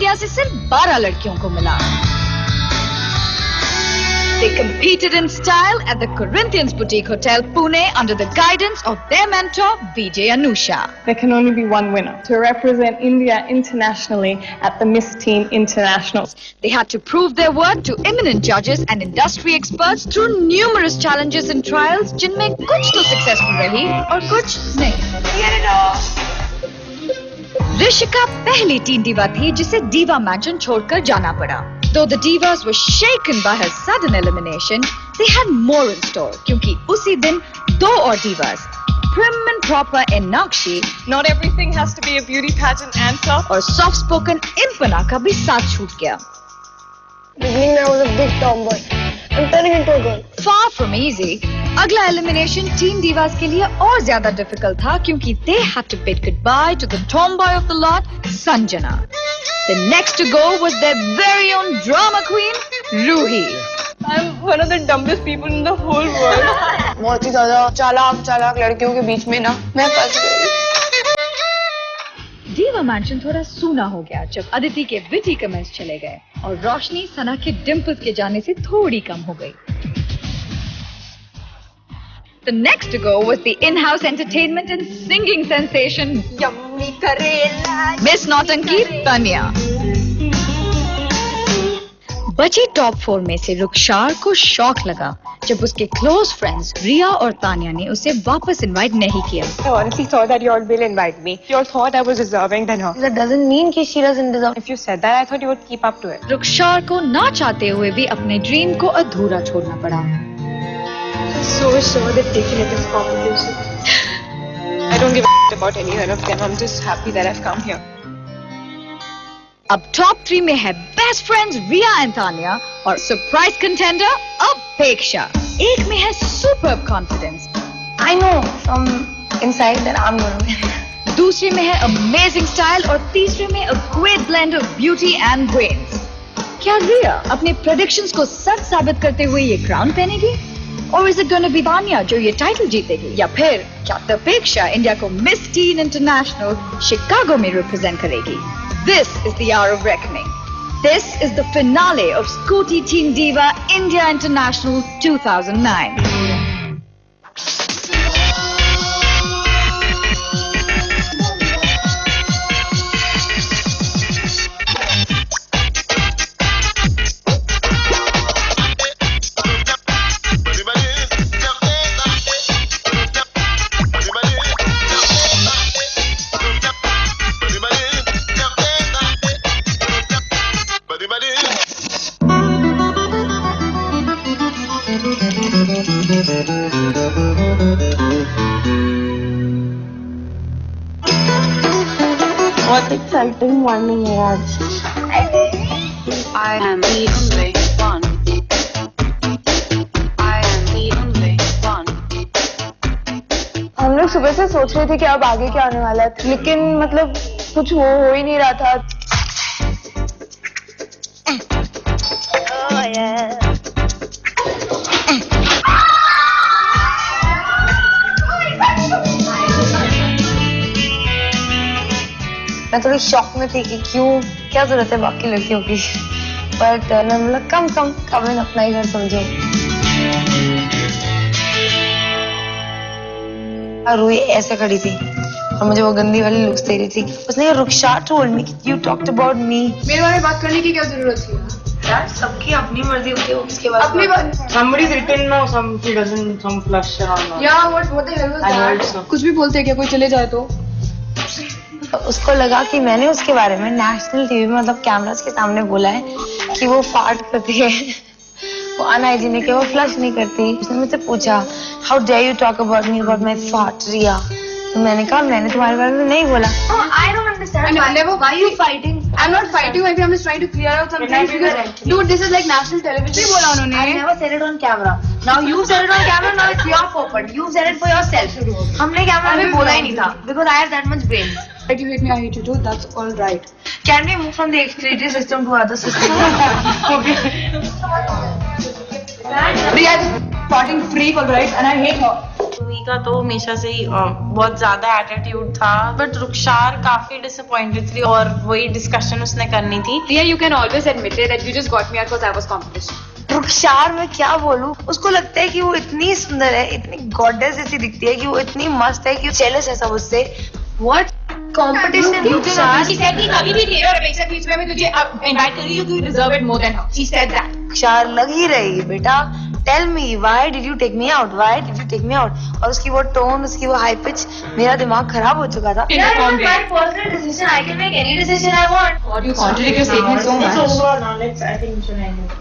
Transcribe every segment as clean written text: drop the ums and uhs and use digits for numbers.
India से सिर्फ 12 लड़कियों को मिला। They competed in style at the Corinthians Boutique Hotel, Pune, under the guidance of their mentor, Vijay Anusha. There can only be one winner to represent India internationally at the Miss Teen Internationals. They had to prove their worth to eminent judges and industry experts through numerous challenges and trials, जिनमें कुछ तो successful रही और कुछ नहीं। ऋषिका पहली tin दीवा थी जिसे दीवा मैंशन छोड़कर जाना पड़ा। Though the divas were shaken by her sudden elimination, they had more in store क्योंकि उसी दिन दो और divas, prim and proper Enakshi, Not everything has to be a beauty pageant answer. और soft spoken Impana का भी साथ छूट गया। Beginning I was a big tomboy. I'm turning into a girl. Far from easy. अगला elimination teen divas के लिए और ज्यादा difficult था क्योंकि they had to bid goodbye to the tomboy of the lot, Sanjana. The next to go was their very own drama queen, Ruhi. I'm one of the dumbest people in the whole world. बहुत ही ज़्यादा चालाक लड़कियों के बीच में ना मैं फंस गई। दीवा मैंशन थोड़ा सूना हो गया जब अदिति के विटी कमेंट्स चले गए और रोशनी सना के डिम्पल्स के जाने से थोड़ी कम हो गई। The next to go was the in-house entertainment and singing sensation, Yummy Karela, Miss Nautanki Tanya. बची टॉप 4 में से रुखसार को शॉक लगा जब उसके क्लोज फ्रेंड्स रिया और तानिया ने उसे वापस इनवाइट नहीं किया। I honestly thought that you all will invite me. You all thought I was deserving than her. That doesn't mean कि she doesn't deserve. If you said that, I thought you would keep up to it. रुखसार को ना चाहते हुए भी अपने dream को अधूरा छोड़ना पड़ा। So sure they've taken it as competition. I don't give a about any one of them. I'm just happy that I've come here. अब टॉप 3 में है best friends Riya and Tania और सरप्राइज कंटेंडर अपेक्षा। एक में है superb confidence, I know from inside that I'm gonna win. दूसरे में है अमेजिंग स्टाइल और तीसरे में a great blend of beauty and brains. क्या रिया अपने प्रेडिक्शंस को सच साबित करते हुए ये क्राउन पहनेगी? और is it gonna be Tania जो ये टाइटल जीतेगी या फिर क्या अपेक्षा इंडिया को मिस टीन इंटरनेशनल शिकागो में रिप्रेजेंट करेगी? This is the hour of reckoning. This is the finale of Scooty Teen Diva India International 2009. बहुत exciting morning है आज। I am the only one. I am the only one. हम लोग सुबह से सोच रहे थे कि अब आगे क्या होने वाला है, लेकिन मतलब कुछ हो ही नहीं रहा था। मैं थोड़ी शॉक में थी कि क्यों, क्या जरूरत है बाकी लड़कियों की, बट मैं मतलब कम अपना ही घर समझो। और रूही ऐसे खड़ी थी और मुझे वो गंदी वाली लुक्स दे रही थी। उसने रुखसार टोल्ड मी कि you talked about me। मेरे बारे में बात करने की क्या जरूरत थी यार? सबकी अपनी मर्जी होती है, उसके बाद अपनी बात। Somebody's written now he doesn't some flush around. Yeah, what the hell was I heard that? so. कुछ भी बोलते हैं क्या, कोई चले जाए तो? उसको लगा कि मैंने उसके बारे में नेशनल टीवी में मतलब कैमरास के सामने बोला है कि वो फार्ट करती है, वो अनहाइजीनिक है, वो फ्लश नहीं करती। उसने मुझसे पूछा how dare you talk about me about my fart Riya? तो मैंने कहा मैंने तुम्हारे बारे में नहीं बोला। I don't understand. Why are you fighting? I'm not fighting. Maybe I'm just trying to clear out some things because, dude, this is like national television. बोला उन्होंने। I never said it on camera. Now you said it on camera. Now it's your fault. You said it for yourself. हमने camera में बोला ही नहीं था because I have that much brains. Like you hate me, I hate you too. That's all right. Can we move from the excretory system to other system? Riya is a farting freak, all right, and I hate her. तुम्ही का तो हमेशा से ही बहुत ज्यादा attitude था, but रुखसार काफी disappointed थी और वही डिस्कशन उसने करनी थी। Yeah, you can always admit it that you just got me out because I was competition. रुखसार में क्या बोलूं, उसको लगता है कि वो इतनी सुंदर है, इतनी गॉडेस जैसी दिखती है, कि वो इतनी मस्त है कि जेलस है सब उससे। What competition Rukhsar She said कि कभी भी तेरे और अपेक्षा के बीच में मैं तुझे invite कर रही हूँ, you deserve it more than her. She said that. रुखसार लग ही रही बेटा। Tell me why did you take me out, why did you take me out. और उसकी वो टोन, उसकी वो हाई पिच, मेरा दिमाग खराब हो चुका था। personal decision. I can make any decision I want. God, you contradict your statement so much. It's over now. I think we should end it.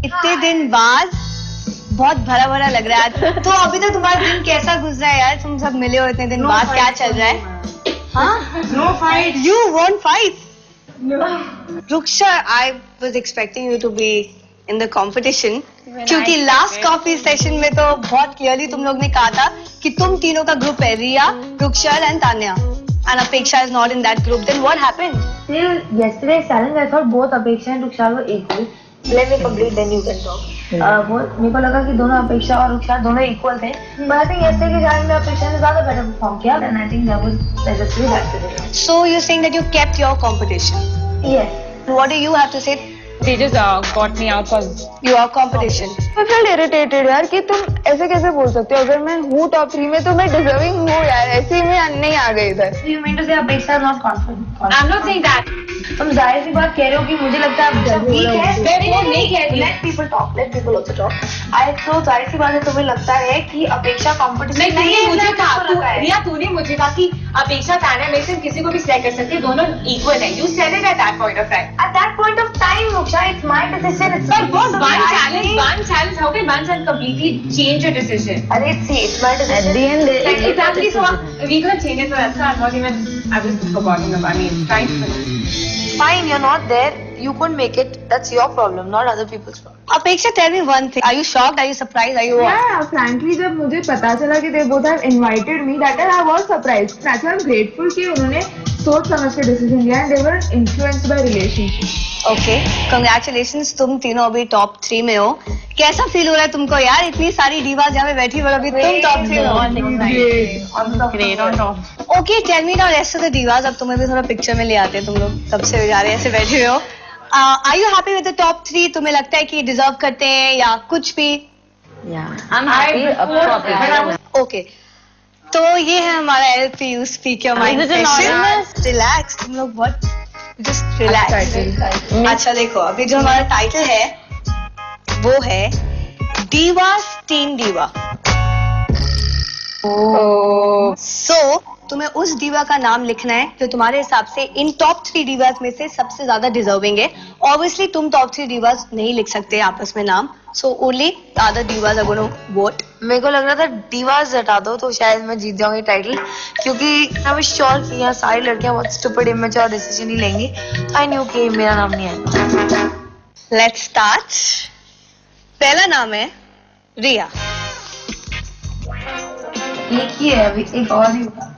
इतने दिन बाद बहुत भरा भरा लग रहा है। तो अभी तक तुम्हारा दिन कैसा गुजरा है यार? तुम सब मिले हो इतने दिन बाद, क्या चल रहा है? हाँ? No fight. You won't fight? Rukhsar, I was expecting you to be in the competition. क्योंकि लास्ट कॉफी सेशन में तो बहुत क्लियरली तुम लोग ने कहा था कि तुम तीनों का ग्रुप है, Riya, Rukhsar and Tanya, and Apeksha is not in that group. Then what happened? Till yesterday's challenge, I thought both Apeksha and Rukhsar were equal. Let me complete, then you can talk. मेरे को लगा कि दोनों अपेक्षा और रुखसार दोनों इक्वल थे, but I think yesterday के challenge में अपेक्षा ने ज्यादा better perform किया, and I think that was necessary that today. So you're saying that you kept your competition. Yes. What do you have to say? They just got me out because Your competition. I felt irritated यार कि तुम ऐसे कैसे बोल सकते हो? अगर मैं हूँ टॉप 3 में तो मैं डिजर्विंग हूँ यार, ऐसे ही मैं नहीं आ गई इधर। So you mean to say Apeksha is not confident? I'm not saying that. तुम जाहिर सी बात कह रहे हो कि मुझे लगता है आप वीक है। नहीं कह रही। Let people talk. Let people also talk. तो जाहिर सी बात है, तुम्हें लगता है कि अपेक्षा कंपटीशन नहीं, मुझे कहा, रिया तूने मुझे कहा कि अपेक्षा तान्या में से किसी को भी सिलेक्ट कर सकती है, दोनों इक्वल है। You said it at that point of time. At that point of time, Ruksha, it's my decision. It's But boss, one challenge, how can one challenge completely change your decision? It's my decision. At the end, Exactly, so we could change it, so that's why I'm not even, I was forgotten about it. Trying to Fine, you're not there. You couldn't make it. That's your problem, not other people's problem. Apeksha, tell me one thing. Are you shocked? Are you surprised? Are you what? Yeah, frankly जब मुझे पता चला कि they both have invited me, that time I was surprised. That's why I'm grateful कि उन्होंने सोच समझ के decision लिया and they were influenced by relationship. Okay, congratulations. तुम तीनों अभी टॉप 3 में हो। कैसा फील हो रहा है तुमको यार? इतनी सारी divas यहाँ पे बैठी हो, अभी तुम टॉप 3 में हो। Great on top. Okay, tell me now rest of the divas. अब तुम्हें भी थोड़ा पिक्चर में ले आते हैं तुम लोग, तब से जा रहे ऐसे बैठे हुए हो। Are you happy with the top 3? तुम्हें लगता है कि डिजर्व करते हैं या कुछ भी? I'm happy up top. Okay. तो ये है हमारा LP, you speak your mind session. Relax, तुम लोग बहुत just relax. अच्छा देखो, अभी जो हमारा टाइटल है वो है Divas Teen Diva. So तुम्हें उस दीवा का नाम लिखना है जो तुम्हारे हिसाब से इन टॉप 3 divas में से सबसे ज्यादा डिजर्विंग है। Obviously तुम टॉप 3 divas नहीं लिख सकते आपस में नाम, so only the other divas are going to vote. मेरे को लग रहा था divas हटा दो तो शायद मैं जीत जाऊंगी टाइटल, क्योंकि मैं भी श्योर कि यहाँ सारी लड़कियां बहुत स्टूपिड इमेच्योर डिसीजन ही लेंगी। आई न्यू कि मेरा नाम नहीं आएगा। Let's start. पहला नाम है रिया। एक ही है अभी, एक और ही होगा।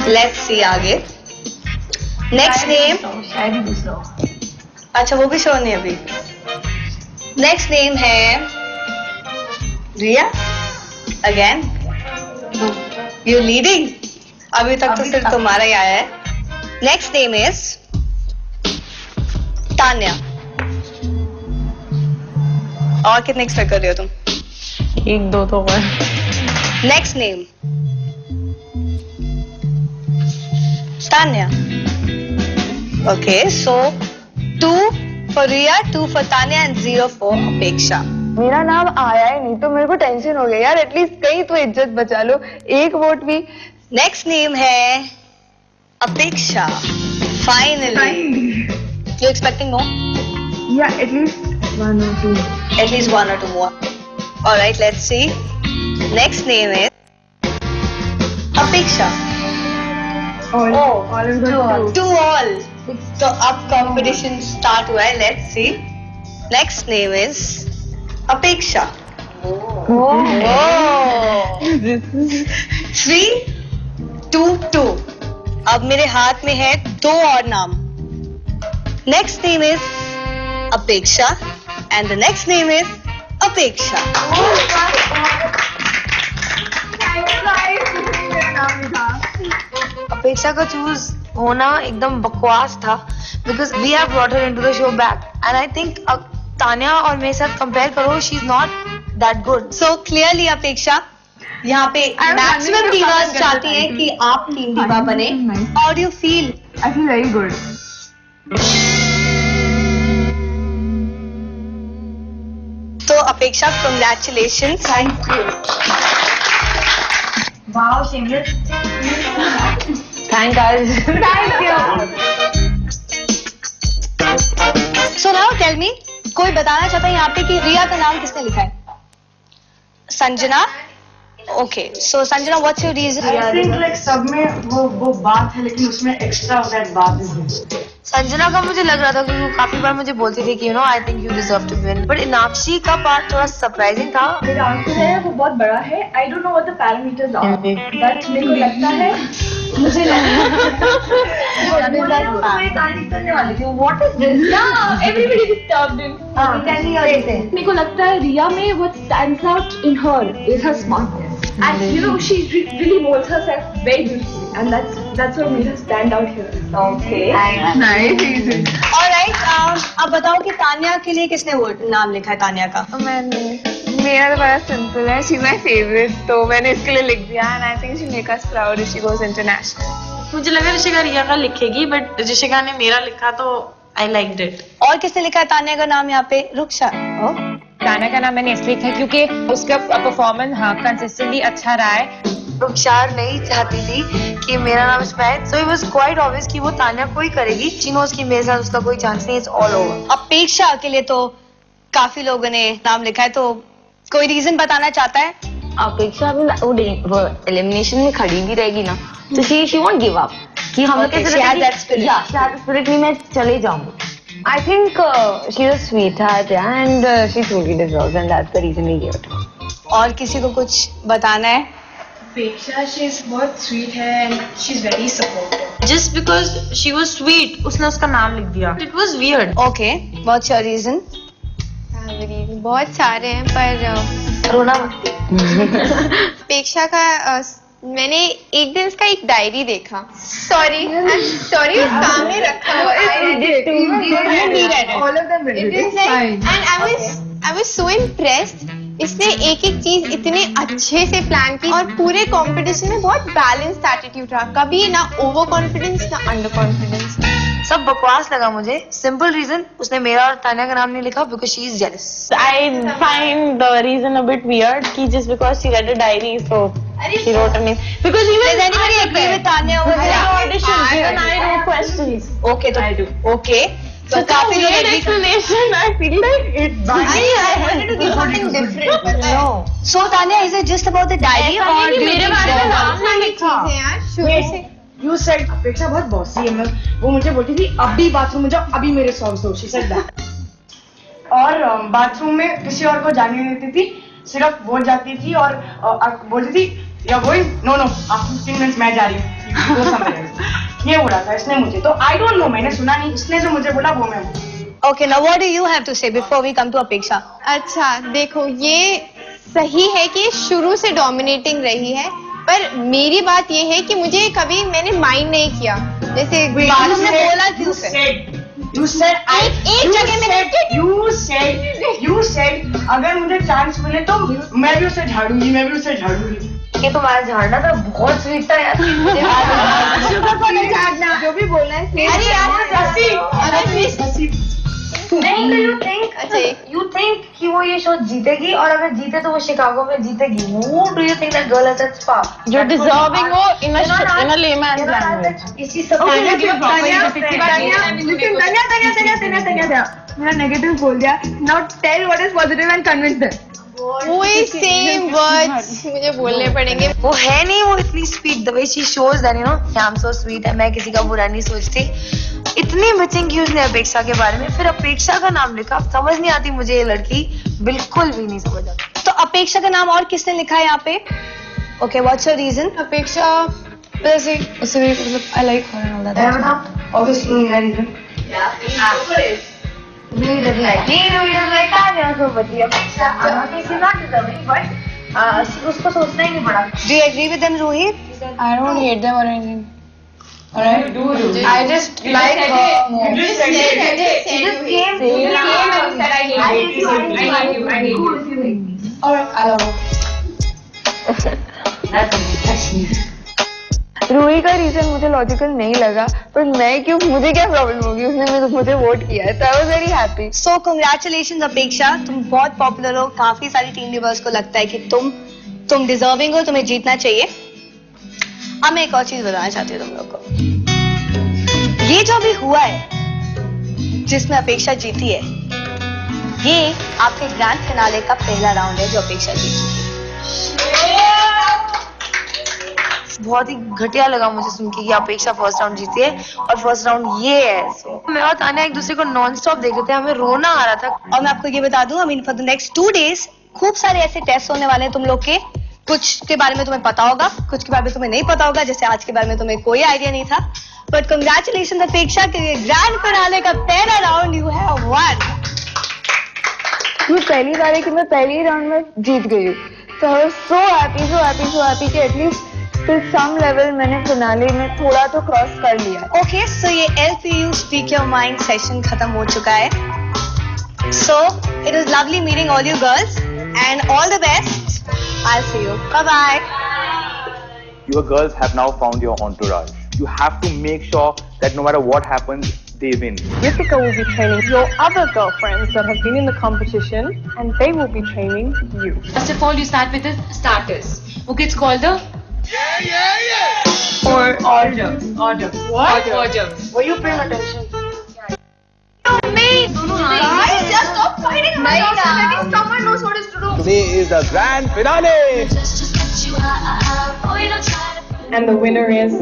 लेट्स सी आगे। नेक्स्ट नेम, शायद ही दूसरा होगा। अच्छा वो भी शो नहीं अभी। नेक्स्ट नेम है रिया अगेन। You leading. अभी तक तो सिर्फ तुम्हारा ही आया है। Next name is Tanya. और कितने एक्सपेक्ट कर रहे हो तुम? 1-2 तो है। Next name Tanya. Okay, so 2 for Riya, 2 for Tanya and 0 for Apeksha. मेरा नाम आया ही नहीं तो मेरे को टेंशन हो गया यार, एटलीस्ट कहीं तो इज्जत बचा लो, एक वोट भी। नेक्स्ट नेम है Apeksha. Finally you expecting no? या at least 1 or 2। At least 1 or 2 more. Alright, let's see. Next name is Apeksha. all is good. 2 all. So अब competition start हुआ है. Let's see. Next name is Apeksha. Oh. 3, 2, 2. अब मेरे हाथ में है 2 और नाम. Next name is Apeksha, and the next name is Apeksha. अपेक्षा का चूज होना एकदम बकवास था because we have brought her into the show back and I think Tanya और मेरे साथ कंपेयर करो she is not that good. So clearly Apeksha, यहाँ पे मैक्सिमम divas चाहती हैं कि आप टीम diva बने. How do you feel? I feel very good. So Apeksha, congratulations. Thank you. Wow, shameless. Thank guys. Thank you. So now tell me, कोई बताना चाहता है यहाँ पे कि रिया का नाम किसने लिखा है? Sanjana. Okay, so Sanjana, what's your reason? I think like सब में वो बात है लेकिन उसमें एक्स्ट्रा हो दैट बात है. संजना का मुझे लग रहा था क्योंकि वो काफी बार मुझे बोलती थी कि you know I think you deserve to win, but Inakshi का पार्ट थोड़ा सरप्राइजिंग था. मेरा आंसर है वो बहुत बड़ा है. I don't know what the parameters are but मेरे को लगता है मुझे What is this? everybody disturbed him. मेरे को लगता है रिया में what stands out in her is her smartness and you know she really molds herself very beautifully and that's what made her stand out here. Okay. Nice. Alright, अब बताओ कि तान्या के लिए किसने वो नाम लिखा है तान्या का? मेरा तो बड़ा सिंपल है. शी इज माय फेवरेट, तो मैंने इसके लिए लिख दिया and I think she make us proud if she goes international. मुझे लगा ऋषिका रिया का लिखेगी बट ऋषिका ने मेरा लिखा तो आई लाइक्ड इट. और किसने लिखा है तान्या का नाम यहाँ पे? रुक्षा. तान्या का नाम मैंने इसलिए लिखा क्योंकि उसका परफॉर्मेंस कंसिस्टेंटली अच्छा रहा है. रुखसार नहीं चाहती थी कि मेरा नाम इसमें आए, so it was quite obvious कि वो तान्या को ही करेगी. शी नोज कि मेरे साथ उसका कोई चांस नहीं. It's all over. अपेक्षा के लिए तो काफी लोगों ने नाम लिखा है, तो कोई रीजन बताना चाहता है? अपेक्षा अभी वो एलिमिनेशन में खड़ी भी रहेगी ना तो शी वोंट गिव अप कि हम लोग Okay, she has that spirit. में मैं चले जाऊंगी. I think she's a sweetheart and she truly deserves and that's the reason we gave it to her. और किसी को कुछ बताना है? Apeksha, she's बहुत sweet है and she's very supportive. Just because she was sweet उसने उसका नाम लिख दिया. It was weird. Okay, what's your reason? बहुत सारे हैं पर रोना अपेक्षा का मैंने एक दिन इसका एक डायरी देखा. सॉरी सामने रखा हुआ है. all of them read it. It's fine. And I was so impressed. इसने एक एक चीज इतने अच्छे से प्लान की और पूरे कंपटीशन में बहुत बैलेंस्ड एटीट्यूड रहा. कभी ना ओवर कॉन्फिडेंस ना अंडर कॉन्फिडेंस. सब बकवास लगा मुझे. सिंपल रीजन उसने मेरा और तान्या का नाम नहीं लिखा because she is jealous. I find the reason a bit weird कि just because she read a diary so she wrote a name because even Does anybody agree with Tanya over I here? auditioned even I wrote questions. Okay, तो I do. Okay. So काफी लोग agree. Explanation I feel like it I wanted to give something different, but no. So Tanya, is it just about the diary or do you मेरे think बारे में so? नाम ना लिखा. यार शुरू से You said अपेक्षा बहुत बॉसी है. मैं वो मुझे बोलती थी अभी बाथरूम में जाओ अभी मेरे सॉन्ग दो. She said that. और बाथरूम में किसी और को जाने नहीं देती थी. सिर्फ वो जाती थी और बोलती थी या गोइंग नो आफ्टर 15 मिनट्स मैं जा रही हूँ. ये बोला था इसने मुझे. तो आई डोंट नो, मैंने सुना नहीं. इसने जो मुझे बोला वो मैं. Okay, now what do you have to say before we come to Apeksha? अच्छा देखो, ये सही है कि शुरू से डोमिनेटिंग रही है, पर मेरी बात ये है कि मुझे कभी मैंने माइंड नहीं किया. जैसे बाथरूम में बोला क्यों फिर? You said एक जगह में you said अगर मुझे चांस मिले तो मैं भी उसे झाड़ूंगी. ये तुम्हारा झाड़ना था बहुत स्वीट था यार. जो भी बोलना है अरे यार नहीं तो you think कि वो ये शो जीतेगी और अगर जीते तो वो शिकागो में जीतेगी. Who do you think that girl has that spark? जो deserving हो in a layman's language. इसी सब मेरा नेगेटिव बोल दिया. Now tell what is positive and convince them. वही सेम वर्ड्स मुझे बोलने पड़ेंगे. वो है नहीं, वो इतनी sweet the way she shows that you know I am so sweet. मैं किसी का बुरा नहीं सोचती. इतनी बिचिंग की उसने अपेक्षा के बारे में. फिर अपेक्षा का नाम लिखा. समझ नहीं आती मुझे ये लड़की, बिल्कुल भी नहीं समझ आती. तो अपेक्षा का नाम और किसने लिखा है यहाँ पे? Okay, what's your reason? अपेक्षा वैसे उसे मतलब I like her and all that. Obviously मेरा reason Louis doesn't like me, Louis doesn't like Tanya, so but the Apeksha, I'm not saying she's not deserving, but उसको सोचना ही नहीं पड़ा. Do you agree with them, Rohit? I don't hate them or anything. Alright? I just like her more. You just said it. Alright, I love her. Ruhi का reason मुझे logical नहीं लगा, पर मैं क्यों, मुझे क्या प्रॉब्लम होगी, उसने मुझे वोट किया है, तो I was very happy. So congratulations अपेक्षा, तुम बहुत पॉपुलर हो, काफी सारी टीम मेंबर्स को लगता है कि तुम डिजर्विंग हो, तुम्हें जीतना चाहिए. अब मैं एक और चीज बताना चाहती हूँ तुम लोग को. ये जो भी हुआ है जिसमें अपेक्षा जीती है, ये आपके ग्रैंड फिनाले का पहला राउंड है जो अपेक्षा जीती. बहुत ही घटिया लगा मुझे सुन के कि अपेक्षा फर्स्ट राउंड जीती है और फर्स्ट राउंड ये है. मैं और तान्या एक दूसरे को नॉन स्टॉप देख रहे थे, हमें रोना आ रहा था. और मैं आपको ये बता दूं, I mean for the next 2 days खूब सारे ऐसे टेस्ट होने वाले हैं तुम लोग के. कुछ के बारे में तुम्हें पता होगा, कुछ के बारे में तुम्हें नहीं पता होगा, जैसे आज के बारे में तुम्हें कोई आइडिया नहीं था. बट कंग्रेचुलेशन अपेक्षा के ग्रैंड फिनाले का पहला राउंड यू हैव वन. ये पहली बार है कि मैं पहले ही राउंड में जीत गई हूँ, तो आई वाज सो हैप्पी कि एटलीस्ट टिल सम लेवल मैंने फिनाले में थोड़ा तो क्रॉस कर लिया. ओके, सो ये LPU speak your mind session खत्म हो चुका है. So it was lovely meeting all you girls and all the best. I'll see you. Bye-bye. Your girls have now found your entourage. You have to make sure that no matter what happens, they win. Ritika will be training your other girlfriends that have been in the competition, and they will be training you. First of all, you start with the starters. Okay, it's called the order. What? Order. Were you paying attention? Guys, just stop fighting among yourselves. I think someone knows what is to do. Today is the grand finale. And the winner is